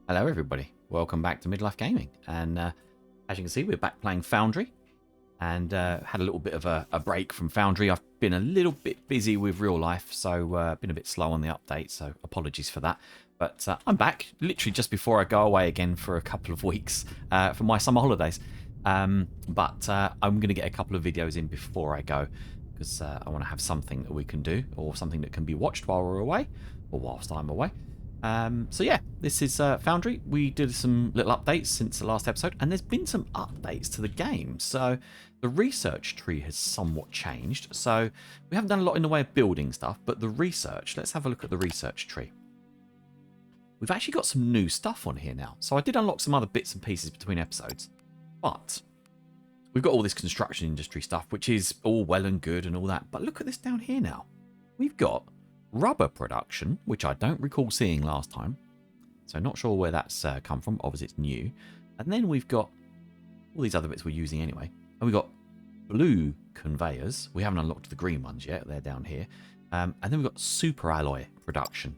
Hello everybody, welcome back to Midlife Gaming, and as you can see we're back playing Foundry, and had a little bit of a break from Foundry. I've been a little bit busy with real life, so been a bit slow on the update, so apologies for that. But I'm back literally just before I go away again for a couple of weeks for my summer holidays. But I'm going to get a couple of videos in before I go, because I want to have something that we can do, or something that can be watched while we're away, or whilst I'm away. So yeah, this is Foundry. We did some little updates since the last episode, and there's been some updates to the game. So the research tree has somewhat changed. So we haven't done a lot in the way of building stuff, but the research, let's have a look at the research tree. We've actually got some new stuff on here now. So I did unlock some other bits and pieces between episodes, but we've got all this construction industry stuff, which is all well and good and all that. But look at this down here now. We've got rubber production, which I don't recall seeing last time, so not sure where that's come from. Obviously it's new. And then we've got all these other bits we're using anyway, and we've got blue conveyors. We haven't unlocked the green ones yet, they're down here. And then we've got super alloy production.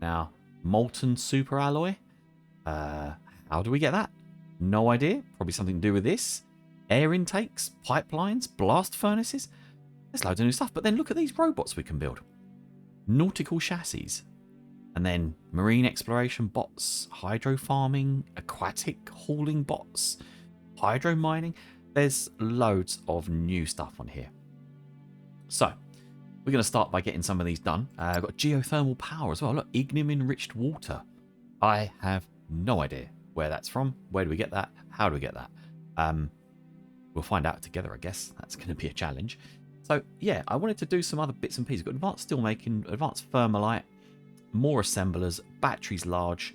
Now molten super alloy, how do we get that? No idea. Probably something to do with this. Air intakes, pipelines, blast furnaces. There's loads of new stuff. But then look at these robots we can build. Nautical chassis, and then marine exploration bots, hydro farming, aquatic hauling bots, hydro mining. There's loads of new stuff on here. So we're going to start by getting some of these done. I've got geothermal power as well. Look, ignium enriched water. I have no idea where that's from. Where do we get that? How do we get that? We'll find out together, I guess. That's going to be a challenge. So yeah, I wanted to do some other bits and pieces. Got advanced steelmaking, advanced thermalite, more assemblers, batteries large.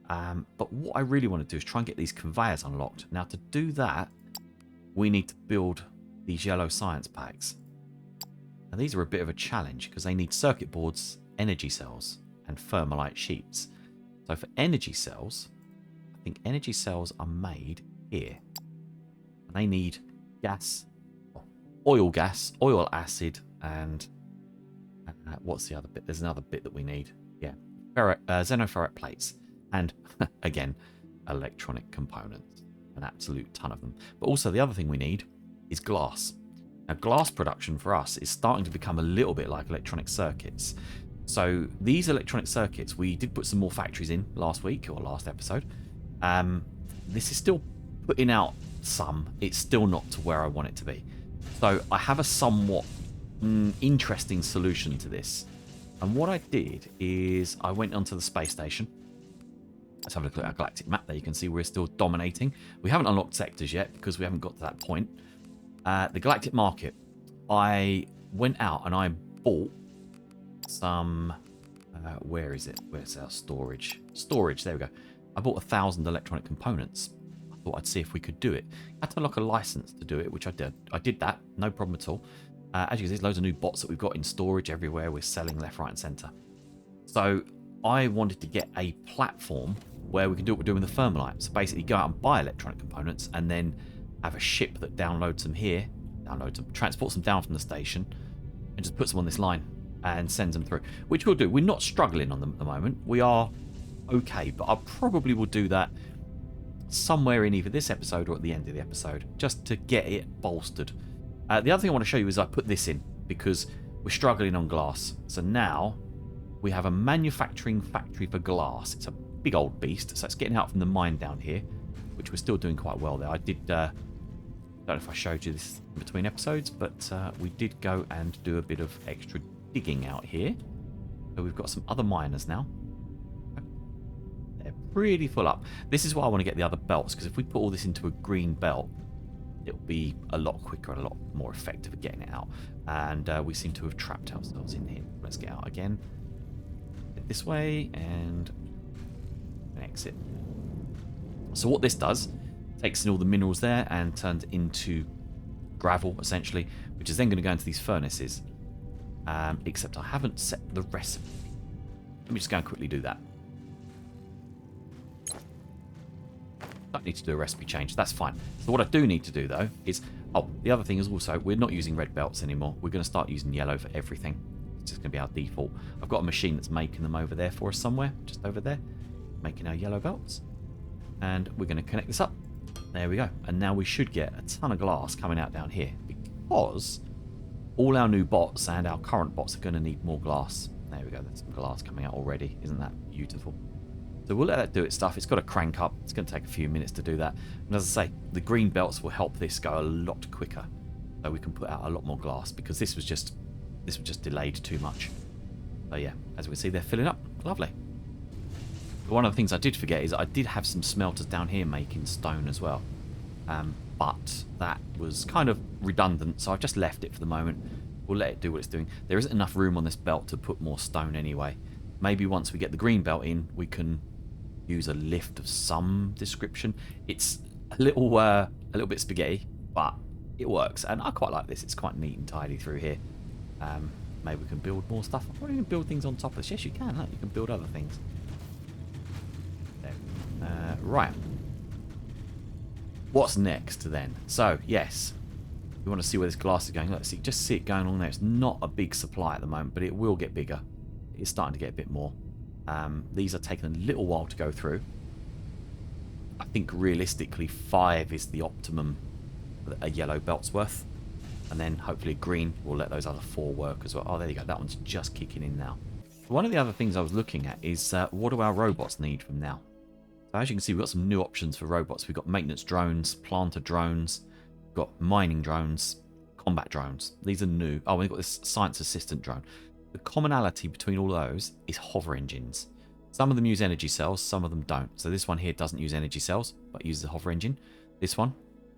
But what I really want to do is try and get these conveyors unlocked. Now to do that, we need to build these yellow science packs. Now these are a bit of a challenge because they need circuit boards, energy cells, and thermalite sheets. So for energy cells, I think energy cells are made here. And they need gas, oil gas, oil acid, and what's the other bit? There's another bit that we need. Yeah, xenoferrite plates, and again, electronic components, an absolute ton of them. But also the other thing we need is glass. Now glass production for us is starting to become a little bit like electronic circuits. So these electronic circuits, we did put some more factories in last week or last episode. This is still putting out some. It's still not to where I want it to be. So I have a somewhat interesting solution to this. And what I did is I went onto the space station. Let's have a look at our galactic map there. You can see we're still dominating. We haven't unlocked sectors yet because we haven't got to that point. The galactic market. I went out and I bought some... where is it? Where's our storage? Storage, there we go. I bought 1,000 electronic components. Thought I'd see if we could do it. I had to unlock a license to do it, which I did. I did that, no problem at all. As you can see, there's loads of new bots that we've got in storage everywhere. We're selling left, right, and centre. So I wanted to get a platform where we can do what we're doing with the thermalite. So basically, go out and buy electronic components, and then have a ship that downloads them here, transports them down from the station, and just puts them on this line and sends them through. Which we'll do. We're not struggling on them at the moment. We are okay, but I probably will do that somewhere in either this episode or at the end of the episode, just to get it bolstered. The other thing I want to show you is I put this in because we're struggling on glass. So now we have a manufacturing factory for glass. It's a big old beast, so it's getting out from the mine down here, which we're still doing quite well there. I did don't know if I showed you this in between episodes, but we did go and do a bit of extra digging out here. So we've got some other miners now. Really full up. This is why I want to get the other belts, because if we put all this into a green belt, it'll be a lot quicker and a lot more effective at getting it out. And we seem to have trapped ourselves in here. Let's get out again. Get this way and exit. So what this does, takes in all the minerals there and turns into gravel essentially, which is then going to go into these furnaces. Except I haven't set the recipe. Let me just go and quickly do that. Don't need to do a recipe change, that's fine. So what I do need to do though is, the other thing is also we're not using red belts anymore. We're going to start using yellow for everything. It's just going to be our default. I've got a machine that's making them over there for us somewhere, just over there. making our yellow belts. And we're going to connect this up. There we go. And now we should get a ton of glass coming out down here, because all our new bots and our current bots are going to need more glass. There we go. There's some glass coming out already. Isn't that beautiful? So we'll let that do its stuff. It's got to crank up. It's going to take a few minutes to do that. And as I say, the green belts will help this go a lot quicker. So we can put out a lot more glass, because this was just delayed too much. So yeah, as we see, they're filling up. Lovely. But one of the things I did forget is I did have some smelters down here making stone as well. But that was kind of redundant, so I've just left it for the moment. We'll let it do what it's doing. There isn't enough room on this belt to put more stone anyway. Maybe once we get the green belt in, we can use a lift of some description. It's a little bit spaghetti, but it works, and I quite like this. It's quite neat and tidy through here. Maybe we can build more stuff. I can build things on top of this. Yes, you can. Look, you can build other things. There. Right. What's next then? So yes, we want to see where this glass is going. Let's see, just see it going on there. It's not a big supply at the moment, but it will get bigger. It's starting to get a bit more. These are taking a little while to go through. I think realistically 5 is the optimum a yellow belt's worth, and then hopefully green will let those other 4 work as well. Oh, there you go. That one's just kicking in now. One of the other things I was looking at is what do our robots need from now? So as you can see, we've got some new options for robots. We've got maintenance drones, planter drones, we've got mining drones, combat drones. These are new. Oh, we've got this science assistant drone. The commonality between all those is hover engines. Some of them use energy cells, some of them don't. So this one here doesn't use energy cells, but uses a hover engine. This one,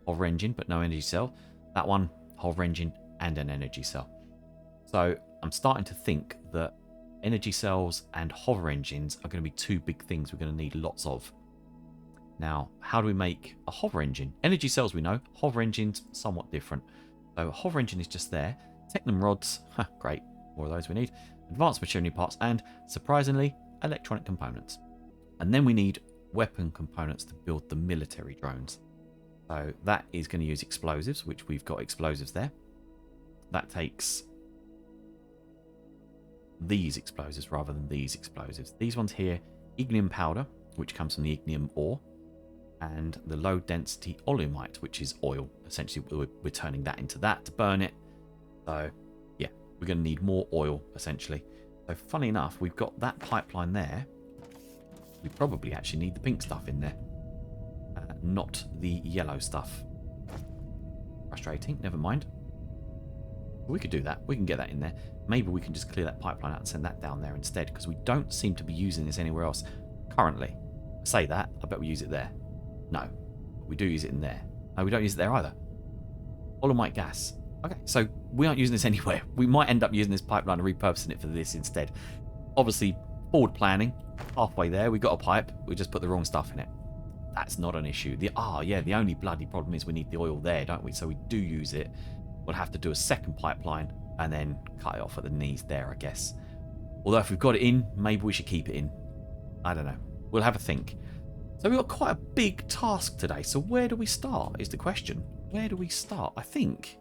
hover engine, but no energy cell. That one, hover engine and an energy cell. So I'm starting to think that energy cells and hover engines are going to be 2 big things we're going to need lots of. Now, how do we make a hover engine? Energy cells we know, hover engines somewhat different. So a hover engine is just there. Technum rods, great, more of those we need. Advanced machinery parts and, surprisingly, electronic components. And then we need weapon components to build the military drones. So that is going to use explosives, which we've got explosives there. That takes these explosives rather than these explosives. These ones here, ignium powder, which comes from the ignium ore, and the low density oleumite, which is oil. Essentially, we're turning that into that to burn it. So yeah, we're going to need more oil, essentially. So funny enough, we've got that pipeline there. We probably actually need the pink stuff in there, not the yellow stuff. Frustrating, never mind. We could do that. We can get that in there. Maybe we can just clear that pipeline out and send that down there instead, because we don't seem to be using this anywhere else currently. I say that, I bet we use it there. No, we do use it in there. No, we don't use it there either. Oilomite gas. Okay, so we aren't using this anywhere. We might end up using this pipeline and repurposing it for this instead. Obviously, forward planning. Halfway there, we got a pipe. We just put the wrong stuff in it. That's not an issue. The only bloody problem is we need the oil there, don't we? So we do use it. We'll have to do a second pipeline and then cut it off at the knees there, I guess. Although if we've got it in, maybe we should keep it in. I don't know. We'll have a think. So we've got quite a big task today. So where do we start is the question. Where do we start? I think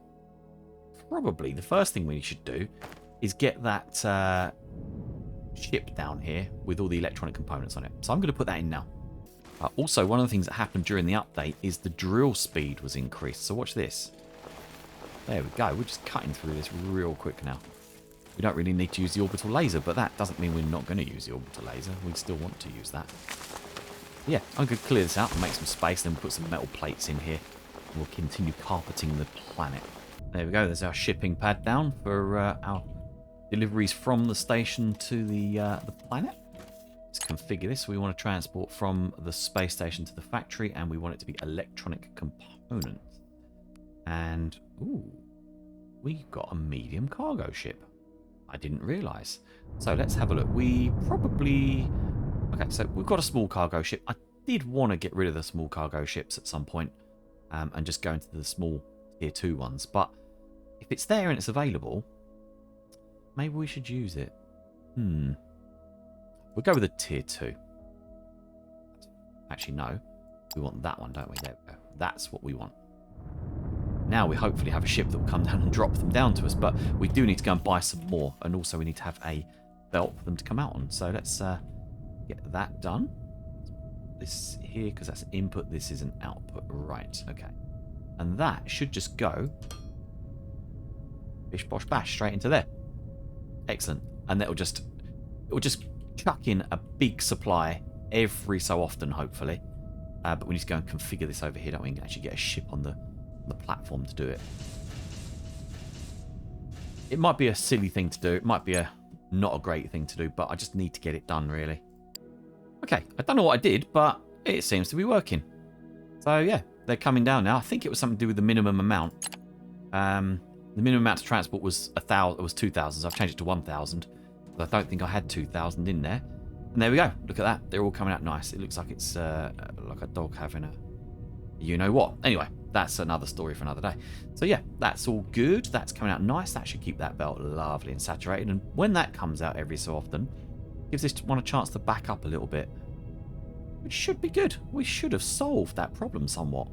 probably the first thing we should do is get that ship down here with all the electronic components on it. So I'm going to put that in now. Also, one of the things that happened during the update is the drill speed was increased. So watch this. There we go. We're just cutting through this real quick now. We don't really need to use the orbital laser, but that doesn't mean we're not going to use the orbital laser. We still want to use that. Yeah, I'm going to clear this out and make some space, then we'll put some metal plates in here. And we'll continue carpeting the planet. There we go. There's our shipping pad down for our deliveries from the station to the planet. Let's configure this. We want to transport from the space station to the factory, and we want it to be electronic components. And, ooh, we've got a medium cargo ship. I didn't realise. So let's have a look. We probably... Okay, so we've got a small cargo ship. I did want to get rid of the small cargo ships at some point and just go into the small tier 2 ones. But if it's there and it's available, maybe we should use it. We'll go with a tier 2. Actually, no. We want that one, don't we? There we go. That's what we want. Now we hopefully have a ship that will come down and drop them down to us, but we do need to go and buy some more, and also we need to have a belt for them to come out on. So let's get that done. this here because that's input. This is an output. Right. Okay. And that should just go bish bosh bash straight into there. Excellent. And it will just chuck in a big supply every so often, hopefully. But we need to go and configure this over here, don't we? And actually get a ship on the platform to do it. It might be a silly thing to do. It might be not a great thing to do, but I just need to get it done, really. Okay, I don't know what I did, but it seems to be working. So, yeah, they're coming down now. I think it was something to do with the minimum amount. The minimum amount to transport was 1,000. It was 2,000, so I've changed it to 1,000. But I don't think I had 2,000 in there. And there we go. Look at that. They're all coming out nice. It looks like it's like a dog having a you-know-what. Anyway, that's another story for another day. So, yeah, that's all good. That's coming out nice. That should keep that belt lovely and saturated. And when that comes out every so often, gives this one a chance to back up a little bit. Which should be good. We should have solved that problem somewhat.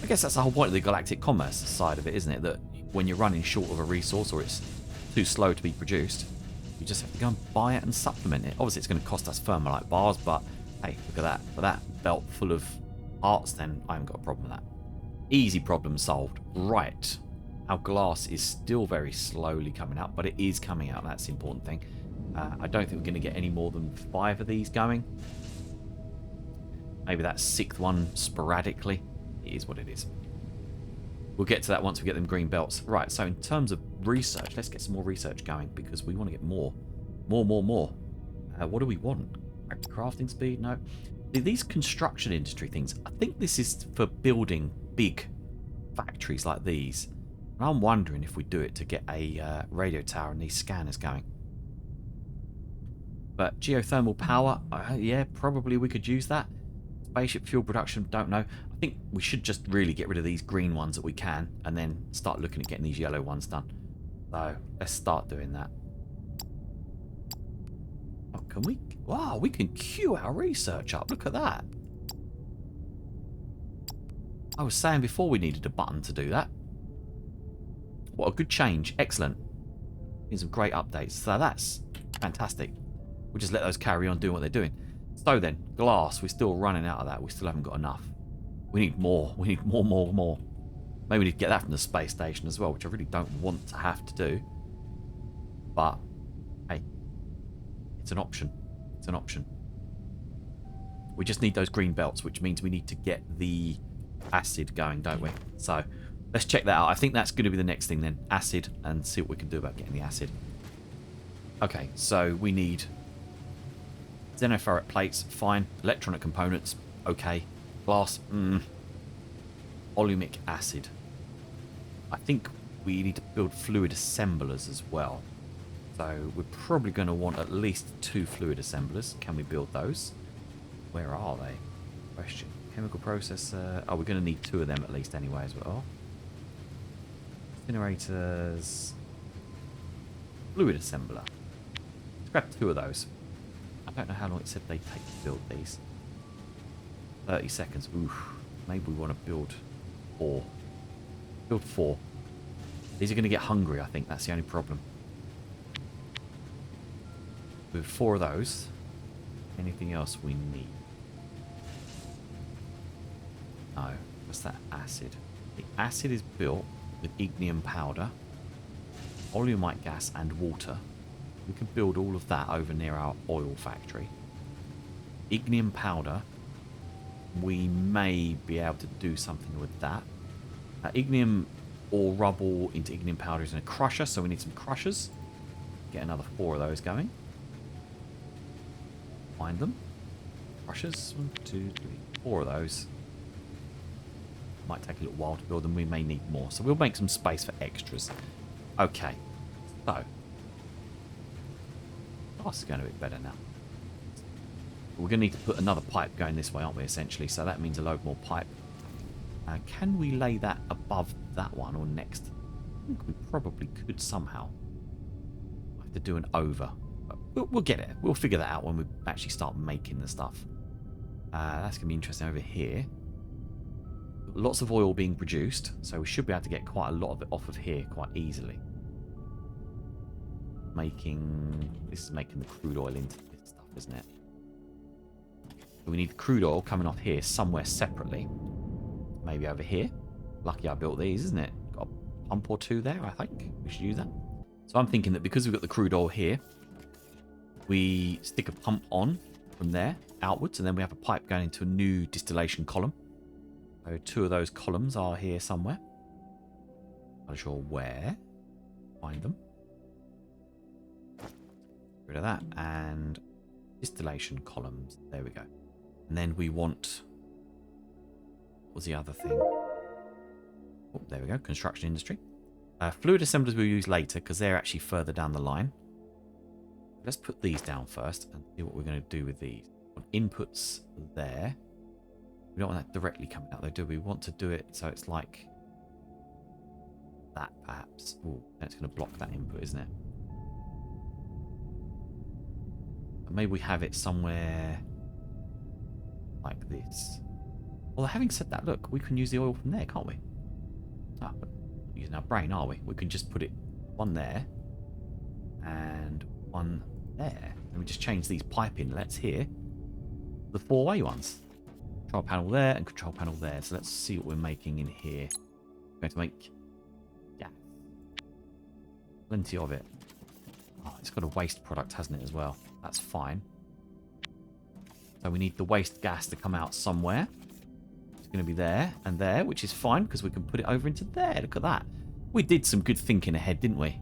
I guess that's the whole point of the galactic commerce side of it, isn't it? That when you're running short of a resource or it's too slow to be produced, you just have to go and buy it and supplement it. Obviously, it's going to cost us thermalite bars, but hey, look at that. For that belt full of parts, then I haven't got a problem with that. Easy problem solved. Right. Our glass is still very slowly coming out, but it is coming out. That's the important thing. I don't think we're going to get any more than 5 of these going. Maybe that 6th one sporadically. It is what it is. We'll get to that once we get them green belts. Right, so in terms of research, let's get some more research going because we want to get more. More. What do we want? Crafting speed? No. These construction industry things, I think this is for building big factories like these. And I'm wondering if we do it to get a radio tower and these scanners going. But geothermal power, yeah, probably we could use that. Spaceship fuel production, don't know. I think we should just really get rid of these green ones that we can and then start looking at getting these yellow ones done. So let's start doing that. Oh, can we? Wow, we can queue our research up. Look at that. I was saying before we needed a button to do that. What a good change. Excellent. Here's some great updates. So that's fantastic. We'll just let those carry on doing what they're doing. So then, glass, we're still running out of that. We still haven't got enough. We need more. We need more. Maybe we need to get that from the space station as well, which I really don't want to have to do. But, hey, it's an option. It's an option. We just need those green belts, which means we need to get the acid going, don't we? So, let's check that out. I think that's going to be the next thing then. Acid, and see what we can do about getting the acid. Okay, so we need xenoferrite plates, fine. Electronic components, okay. Glass, Olumic acid. I think we need to build fluid assemblers as well. So we're probably going to want at least 2 fluid assemblers. Can we build those? Where are they? Question. Chemical processor. Oh, we're going to need 2 of them at least anyway as well. Incinerators. Fluid assembler. Let's grab 2 of those. I don't know how long it said they take to build these. 30 seconds. Oof. Maybe we want to build 4. Build 4. These are going to get hungry, I think. That's the only problem. With 4 of those. Anything else we need? No. What's that acid? The acid is built with ignium powder, oleumite gas and water. We can build all of that over near our oil factory. Ignium powder, we may be able to do something with that. Ignium or rubble into ignium powder is in a crusher, so we need some crushers. Get another 4 of those going. Find them. Crushers. 1, 2, 3, 4 of those. Might take a little while to build them. We may need more. So we'll make some space for extras. Okay. So. Glass is going a bit better now. We're going to need to put another pipe going this way, aren't we, essentially? So that means a load more pipe. Can we lay that above that one or next? I think we probably could somehow. I have to do an over. But we'll get it. We'll figure that out when we actually start making the stuff. That's going to be interesting over here. Lots of oil being produced, so we should be able to get quite a lot of it off of here quite easily. This is making the crude oil into this stuff, isn't it? We need crude oil coming off here somewhere separately. Maybe over here. Lucky I built these, isn't it? Got a pump or two there, I think. We should use that. So I'm thinking that because we've got the crude oil here, we stick a pump on from there outwards, and then we have a pipe going into a new distillation column. So 2 of those columns are here somewhere. Not sure where. Find them. Get rid of that. And distillation columns. There we go. And then we want... What was the other thing? Oh, there we go. Construction industry. Fluid assemblers we'll use later because they're actually further down the line. Let's put these down first and see what we're going to do with these. Inputs there. We don't want that directly coming out though, do we? We want to do it so it's like that, perhaps. Oh, that's going to block that input, isn't it? But maybe we have it somewhere like this. Well, having said that, look, we can use the oil from there, can't we? Ah, but we're using our brain, are we? We can just put it one there and one there. And we just change these pipe inlets here. The 4-way ones. Control panel there and control panel there. So let's see what we're making in here. We're going to make gas. Plenty of it. Oh, it's got a waste product, hasn't it, as well? That's fine. So we need the waste gas to come out somewhere. It's going to be there and there, which is fine because we can put it over into there. Look at that. We did some good thinking ahead, didn't we?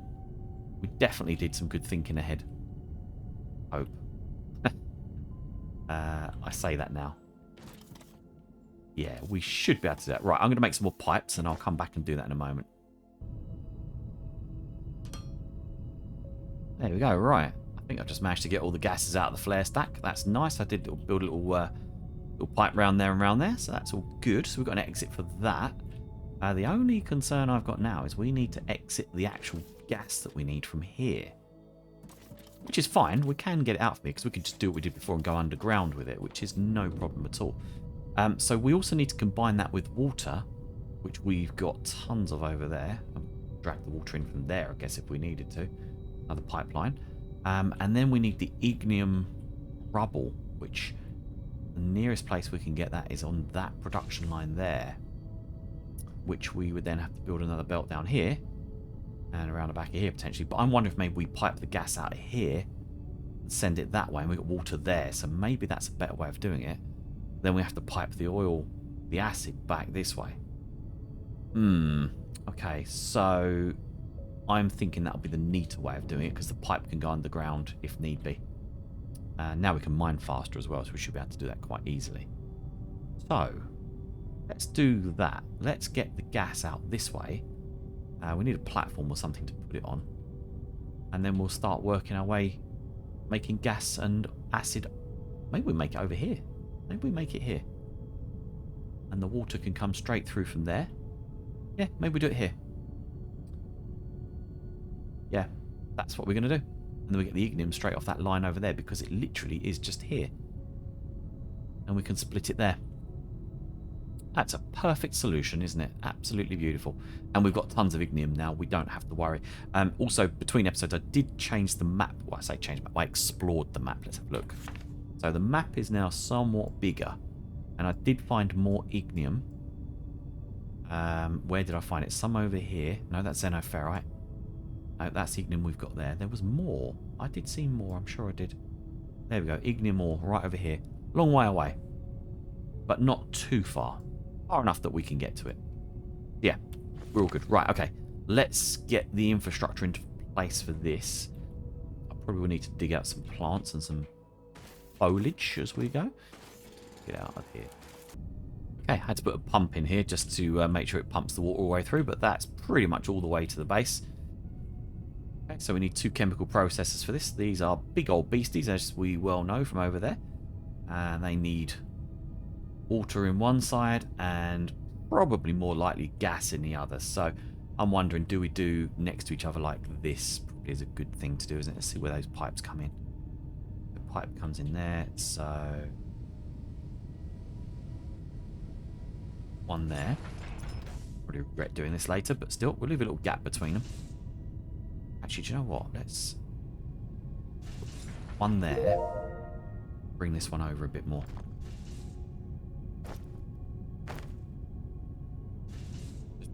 We definitely did some good thinking ahead. Hope. I say that now. Yeah, we should be able to do that. Right, I'm going to make some more pipes and I'll come back and do that in a moment. There we go, right. I think I've just managed to get all the gases out of the flare stack. That's nice. I did build a little pipe round there and round there, so that's all good. So we've got an exit for that. The only concern I've got now is we need to exit the actual gas that we need from here. Which is fine. We can get it out from here because we can just do what we did before and go underground with it, which is no problem at all. So we also need to combine that with water, which we've got tons of over there. Drag the water in from there, I guess, if we needed to. Another pipeline. And then we need the ignium rubble, which the nearest place we can get that is on that production line there, which we would then have to build another belt down here and around the back of here potentially. But I'm wondering if maybe we pipe the gas out of here and send it that way, and we've got water there, so maybe that's a better way of doing it. Then we have to pipe the oil, the acid, back this way. Okay, so I'm thinking that'll be the neater way of doing it because the pipe can go underground if need be. Now we can mine faster as well, so we should be able to do that quite easily. So let's do that. Let's get the gas out this way. We need a platform or something to put it on. And then we'll start working our way making gas and acid. Maybe we make it over here. Maybe we make it here. And the water can come straight through from there. Yeah, maybe we do it here. Yeah, that's what we're going to do. And then we get the ignium straight off that line over there because it literally is just here. And we can split it there. That's a perfect solution, isn't it? Absolutely beautiful. And we've got tons of ignium now. We don't have to worry. Also, between episodes, I did change the map. Well, I say change the map. I explored the map. Let's have a look. So the map is now somewhat bigger. And I did find more ignium. Where did I find it? Some over here. No, that's xenoferrite. No, that's ignium we've got there. There was more. I did see more. I'm sure I did. There we go. Ignium ore right over here. Long way away. But not too far. Far enough that we can get to it. Yeah, we're all good. Right, okay. Let's get the infrastructure into place for this. I probably will need to dig out some plants and some foliage as we go. Get out of here. Okay, I had to put a pump in here just to make sure it pumps the water all the way through, but that's pretty much all the way to the base. Okay, so we need 2 chemical processors for this. These are big old beasties, as we well know from over there. And they need water in one side and probably more likely gas in the other. So I'm wondering, do we do next to each other like this? Probably is a good thing to do, isn't it? Let's see where those pipes come in. The pipe comes in there, so one there. Probably regret doing this later, but still, we'll leave a little gap between them. Actually, do you know what? Let's one there. Bring this one over a bit more.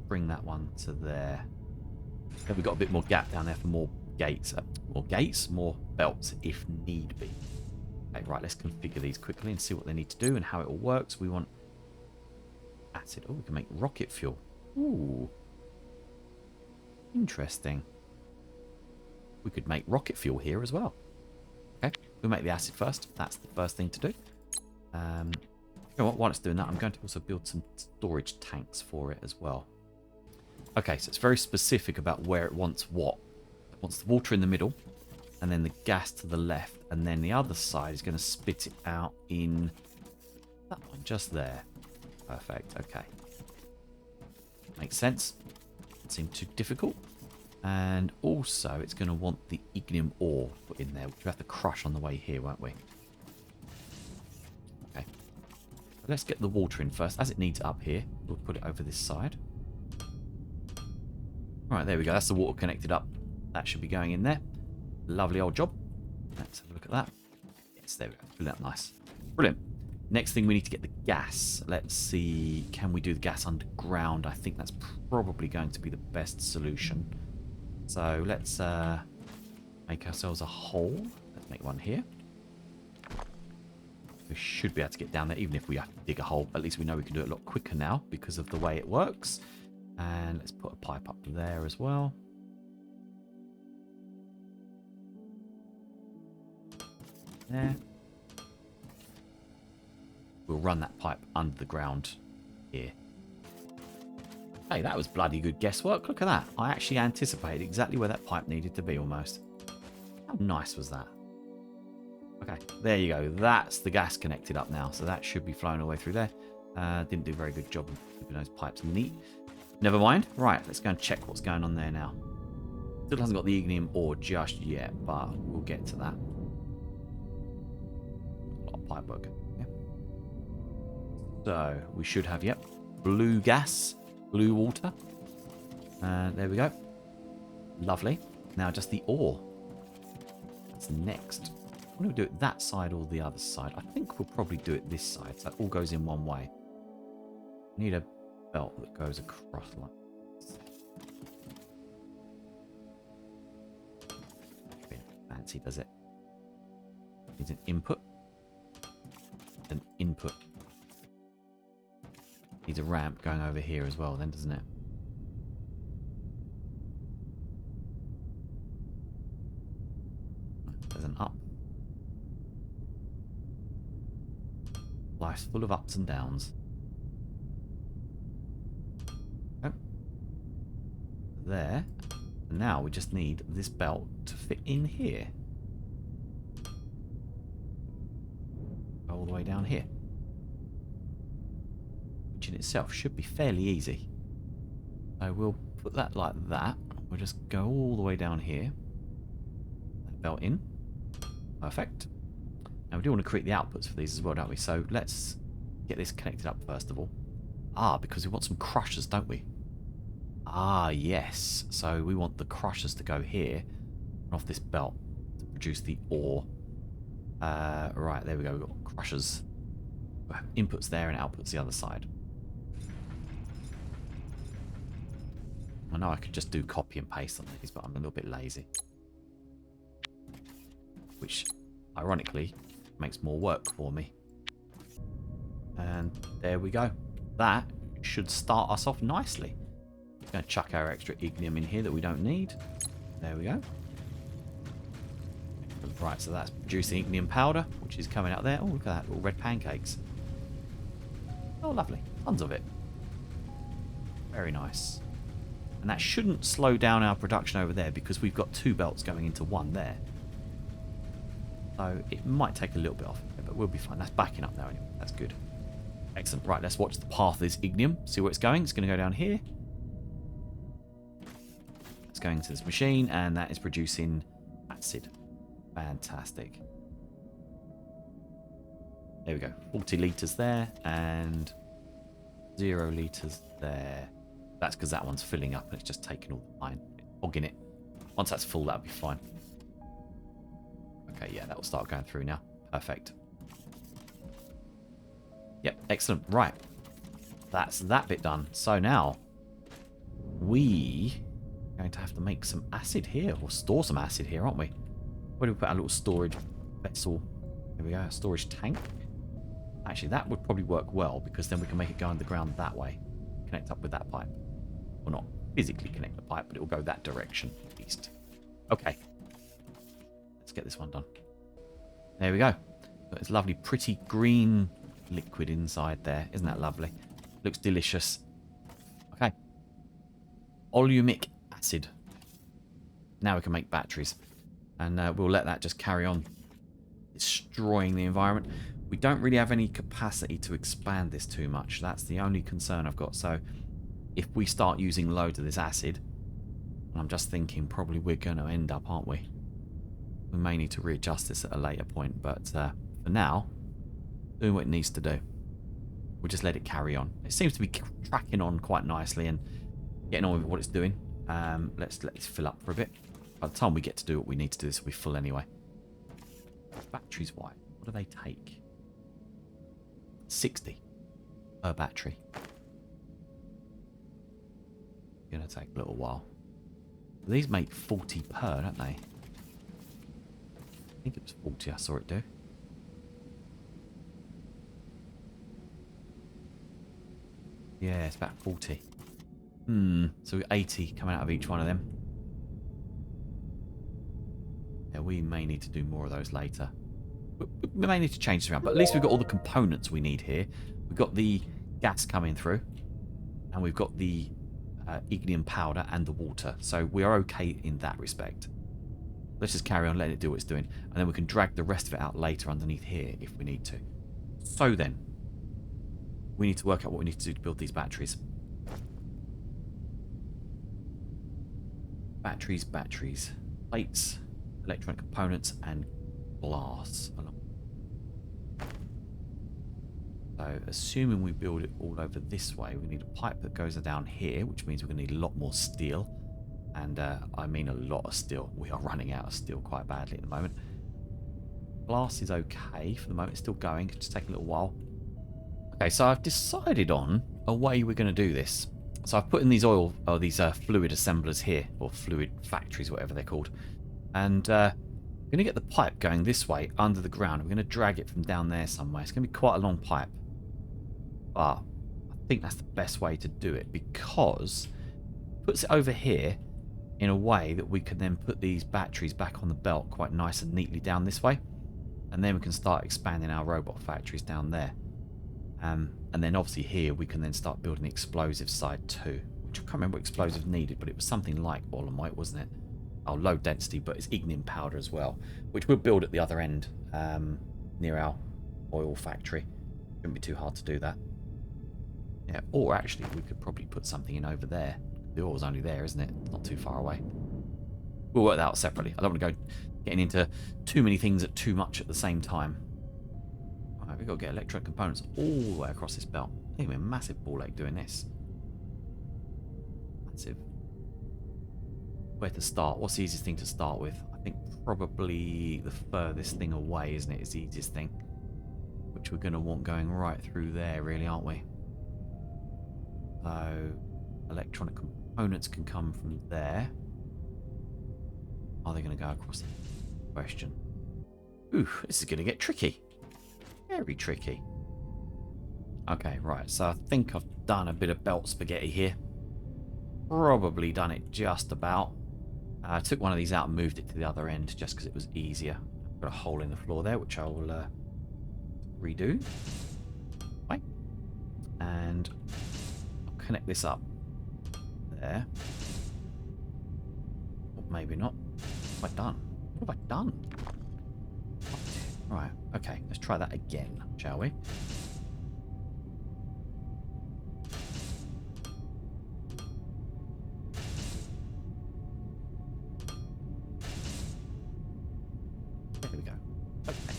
bring that one to there. Then we've got a bit more gap down there for more gates. More belts if need be. Okay, right, let's configure these quickly and see what they need to do and how it all works. We want acid. Oh, we can make rocket fuel. Ooh. Interesting. We could make rocket fuel here as well. Okay, we'll make the acid first. That's the first thing to do. You know what, while it's doing that, I'm going to also build some storage tanks for it as well. Okay, so it's very specific about where it wants what. It wants the water in the middle, and then the gas to the left, and then the other side is going to spit it out in that one just there. Perfect, okay. Makes sense. Doesn't seem too difficult. And also, it's going to want the ignium ore put in there, which we have to crush on the way here, won't we? Okay. Let's get the water in first. As it needs up here, we'll put it over this side. Right, there we go. That's the water connected up. That should be going in there. Lovely old job. Let's have a look at that. Yes, there we go. Fill that nice. Brilliant. Next thing, we need to get the gas. Let's see. Can we do the gas underground? I think that's probably going to be the best solution. So let's make ourselves a hole. Let's make one here. We should be able to get down there, even if we have to dig a hole. At least we know we can do it a lot quicker now because of the way it works. And let's put a pipe up there as well. There. We'll run that pipe under the ground here. Hey, that was bloody good guesswork. Look at that. I actually anticipated exactly where that pipe needed to be almost. How nice was that? Okay, there you go. That's the gas connected up now. So that should be flowing all the way through there. Didn't do a very good job of keeping those pipes neat. Never mind. Right, let's go and check what's going on there now. Still hasn't got the ignium ore just yet, but we'll get to that. A lot of pipe work. Yeah. So we should have, yep, blue gas. Blue water. There we go. Lovely. Now just the ore. That's next. Why don't we do it that side or the other side? I think we'll probably do it this side, so it all goes in one way. We need a belt that goes across like this. Fancy, does it? Needs an input. An input. Needs a ramp going over here as well then, doesn't it? There's an up. Life's full of ups and downs. Oh. There. And now we just need this belt to fit in here. All the way down here. Which in itself should be fairly easy. So we'll put that like that. We'll just go all the way down here. That belt in. Perfect. Now we do want to create the outputs for these as well, don't we? So let's get this connected up first of all. Ah, because we want some crushers, don't we? Ah, yes. So we want the crushers to go here and off this belt to produce the ore. Right, there we go. We've got crushers. Inputs there and outputs the other side. I know I could just do copy and paste on these, but I'm a little bit lazy. Which, ironically, makes more work for me. And there we go. That should start us off nicely. I'm going to chuck our extra ignium in here that we don't need. There we go. Right, so that's producing ignium powder, which is coming out there. Oh, look at that, little red pancakes. Oh, lovely. Tons of it. Very nice. And that shouldn't slow down our production over there because we've got two belts going into one there. So it might take a little bit off, but we'll be fine. That's backing up now anyway. That's good. Excellent. Right, let's watch the path of this ignium. See where it's going. It's going to go down here. It's going to this machine, and that is producing acid. Fantastic. There we go. 40 litres there, and 0 litres there. That's because that one's filling up, and it's just taking all the line. Hogging it. Once that's full, that'll be fine. Okay, yeah, that will start going through now. Perfect. Yep, excellent. Right. That's that bit done. So now, we are going to have to make some acid here, or store some acid here, aren't we? Where do we put our little storage vessel? Here we go, a storage tank. Actually, that would probably work well, because then we can make it go underground that way. Connect up with that pipe. Well, not physically connect the pipe, but it will go that direction, at least. Okay. Let's get this one done. There we go. Got this lovely, pretty green liquid inside there. Isn't that lovely? Looks delicious. Okay. Olumic acid. Now we can make batteries. And we'll let that just carry on destroying the environment. We don't really have any capacity to expand this too much. That's the only concern I've got. So if we start using loads of this acid, I'm just thinking probably we're going to end up, aren't we? We may need to readjust this at a later point. But for now, doing what it needs to do. We'll just let it carry on. It seems to be tracking on quite nicely and getting on with what it's doing. Let's let this fill up for a bit. By the time we get to do what we need to do, this will be full anyway. Batteries wide. What do they take? 60 per battery. Gonna take a little while. These make 40 per, don't they? I think it was 40 I saw it do. Yeah, it's about 40. So 80 coming out of each one of them. Yeah, we may need to do more of those later. We may need to change this around, but at least we've got all the components we need here. We've got the gas coming through, and we've got the ignium powder and the water. So we are okay in that respect. Let's just carry on letting it do what it's doing, and then we can drag the rest of it out later underneath here if we need to. So then, we need to work out what we need to do to build these batteries. Batteries. Plates, electronic components, and glass. So, assuming we build it all over this way, we need a pipe that goes down here, which means we're going to need a lot more steel. And I mean a lot of steel. We are running out of steel quite badly at the moment. Glass is okay for the moment. It's still going. It's just taking a little while. Okay, so I've decided on a way we're going to do this. So I've put in these fluid assemblers here, or fluid factories, whatever they're called. And we're going to get the pipe going this way under the ground. We're going to drag it from down there somewhere. It's going to be quite a long pipe. But I think that's the best way to do it, because it puts it over here in a way that we can then put these batteries back on the belt quite nice and neatly down this way. And then we can start expanding our robot factories down there. And then obviously here we can then start building the explosive side too. Which I can't remember what explosives needed, but it was something like Dolomite, wasn't it? Oh, low density, but it's ignium powder as well. Which we'll build at the other end, near our oil factory. Shouldn't be too hard to do that. Yeah, or actually we could probably put something in over there. The oil's only there, isn't it? Not too far away. We'll work that out separately. I don't want to go getting into too many things at too much at the same time. Alright, we've got to get electronic components all the way across this belt. I think we're a massive ball ache doing this. Massive. Where to start? What's the easiest thing to start with? I think probably the furthest thing away, isn't it? Is the easiest thing. Which we're going to want going right through there, really, aren't we? So, electronic components can come from there. Are they going to go across the question? Ooh, this is going to get tricky. Very tricky. Okay, right. So I think I've done a bit of belt spaghetti here. Probably done it just about. I took one of these out and moved it to the other end just because it was easier. Got a hole in the floor there, which I will redo. Right. And I'll connect this up there. Or maybe not. What have I done? What have I done? Right, okay, let's try that again, shall we? There we go. Okay.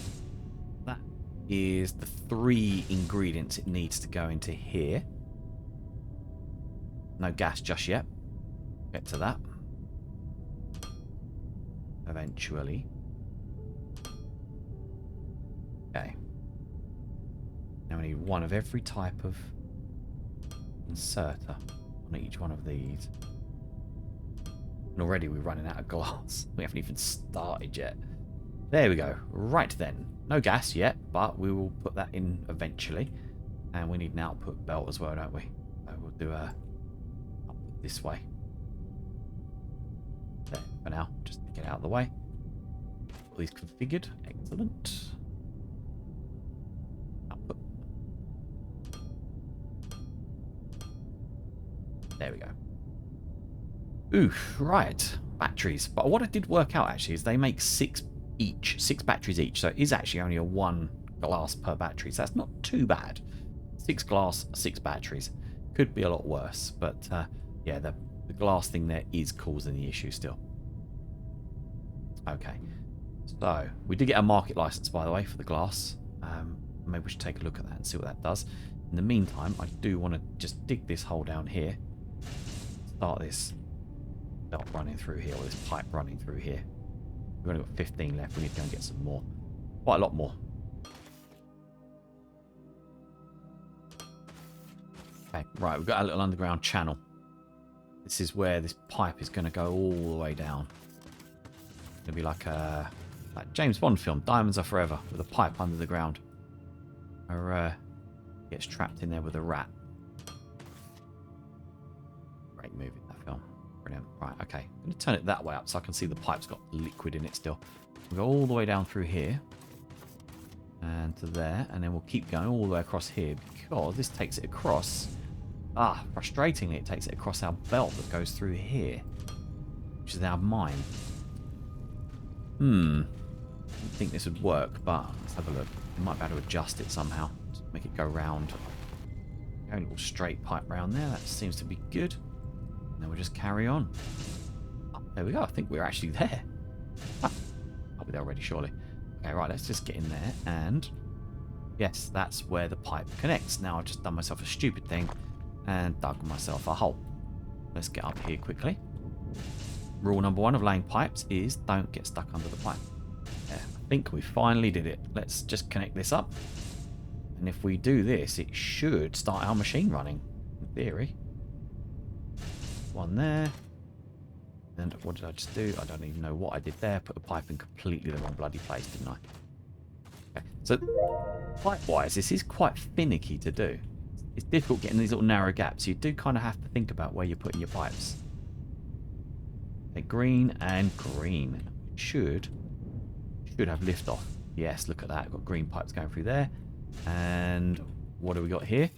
That is the 3 ingredients it needs to go into here. No gas just yet. Get to that. Eventually. Okay. Now we need one of every type of inserter on each one of these. And already we're running out of glass. We haven't even started yet. There we go. Right then. No gas yet, but we will put that in eventually. And we need an output belt as well, don't we? So we'll do a output this way. There, for now. Just to get out of the way. All these configured. Excellent. Output. There we go. Oof, right. Batteries. But what I did work out actually is they make 6 each. 6 batteries each. So it is actually only a 1 glass per battery. So that's not too bad. 6 glass, 6 batteries. Could be a lot worse. But yeah, the glass thing there is causing the issue still. Okay. So we did get a market license, by the way, for the glass. Maybe we should take a look at that and see what that does. In the meantime, I do want to just dig this hole down here. Start this belt running through here, or this pipe running through here. We've only got 15 left. We need to go and get some more. Quite a lot more. Okay, right, we've got a little underground channel. This is where this pipe is going to go all the way down. It's going to be like a James Bond film, Diamonds Are Forever, with a pipe under the ground. Or gets trapped in there with a rat. Great movie, that film. Brilliant. Right, okay. I'm going to turn it that way up so I can see the pipe's got liquid in it still. We'll go all the way down through here. And to there. And then we'll keep going all the way across here because this takes it across. Frustratingly, it takes it across our belt that goes through here. Which is our mine. I didn't think this would work, but let's have a look. We might be able to adjust it somehow. To make it go round. Go a little straight pipe round there. That seems to be good. And then we'll just carry on. Oh, there we go. I think we're actually there. I'll be there already, surely. Okay, right. Let's just get in there. And yes, that's where the pipe connects. Now I've just done myself a stupid thing and dug myself a hole. Let's get up here quickly. Rule number 1 of laying pipes is don't get stuck under the pipe. Yeah, I think we finally did it. Let's just connect this up. And if we do this, it should start our machine running, in theory. One there. And what did I just do? I don't even know what I did there. Put a pipe in completely the wrong bloody place, didn't I? Okay. So, pipe-wise, this is quite finicky to do. It's difficult getting these little narrow gaps. You do kind of have to think about where you're putting your pipes. Okay, green and green. Should have lift off. Yes, look at that. We've got green pipes going through there. And what do we got here?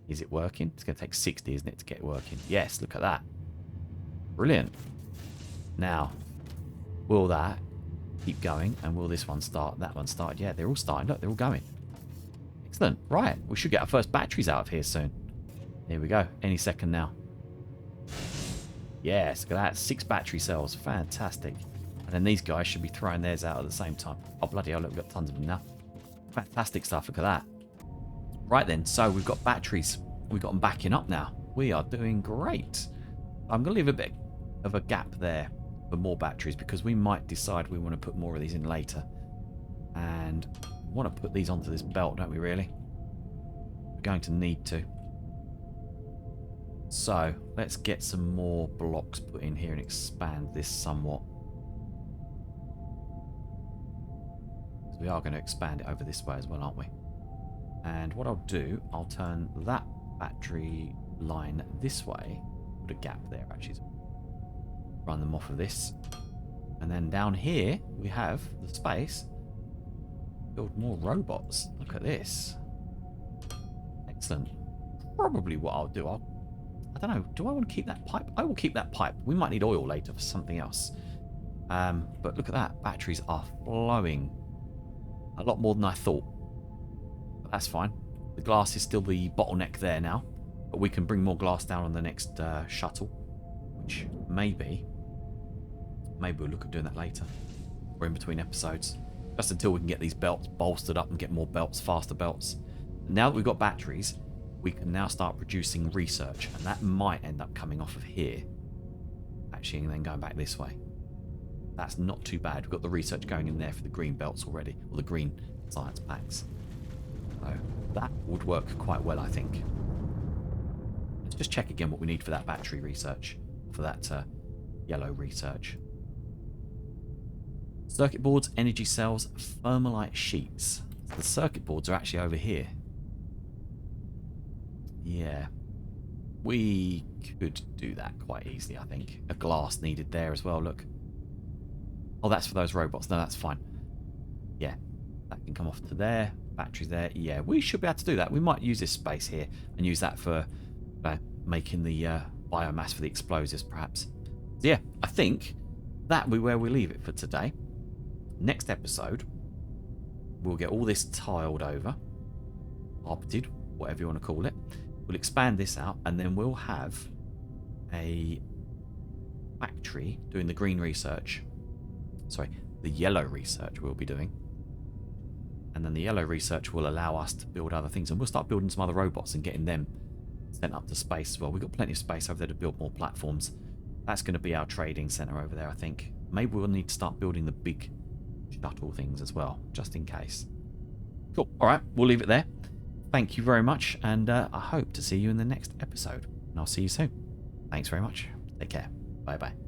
Is it working? It's going to take 60, isn't it, to get it working? Yes, look at that. Brilliant. Now, will that keep going? And will this one start? That one started. Yeah, they're all starting. Look, they're all going. Excellent. Right. We should get our first batteries out of here soon. Here we go. Any second now. Yes, look at that. 6 battery cells. Fantastic. And then these guys should be throwing theirs out at the same time. Oh, bloody hell. Look, we've got tons of them now. Fantastic stuff. Look at that. Right then. So we've got batteries. We've got them backing up now. We are doing great. I'm going to leave a bit of a gap there for more batteries because we might decide we want to put more of these in later. And we want to put these onto this belt, don't we, really? We're going to need to. So, let's get some more blocks put in here and expand this somewhat. So we are going to expand it over this way as well, aren't we? And what I'll do, I'll turn that battery line this way. Put a gap there, actually. Run them off of this. And then down here, we have the space. Build more robots. Look at this. Excellent. Probably what I'll do, I don't know. Do I want to keep that pipe? I will keep that pipe. We might need oil later for something else. But look at that. Batteries are flowing. A lot more than I thought. But that's fine. The glass is still the bottleneck there now. But we can bring more glass down on the next shuttle. Which maybe we'll look at doing that later. Or in between episodes. Just until we can get these belts bolstered up and get more belts, faster belts. Now that we've got batteries, we can now start producing research, and that might end up coming off of here, actually, and then going back this way. That's not too bad. We've got the research going in there for the green belts already, or the green science packs. So that would work quite well, I think. Let's just check again what we need for that battery research, for that yellow research. Circuit boards, energy cells, thermalite sheets. So the circuit boards are actually over here. Yeah. We could do that quite easily, I think. A glass needed there as well, look. Oh, that's for those robots. No, that's fine. Yeah, that can come off to there. Batteries there. Yeah, we should be able to do that. We might use this space here and use that for making the biomass for the explosives, perhaps. So yeah, I think that will be where we leave it for today. Next episode, we'll get all this tiled over, carpeted, whatever you want to call it. We'll expand this out, and then we'll have a factory doing the green research. Sorry, the yellow research we'll be doing. And then the yellow research will allow us to build other things. And we'll start building some other robots and getting them sent up to space as well. We've got plenty of space over there to build more platforms. That's going to be our trading center over there, I think. Maybe we'll need to start building the big shuttle things as well, just in case. Cool. All right, we'll leave it there. Thank you very much, and I hope to see you in the next episode. And I'll see you soon. Thanks very much. Take care. Bye-bye.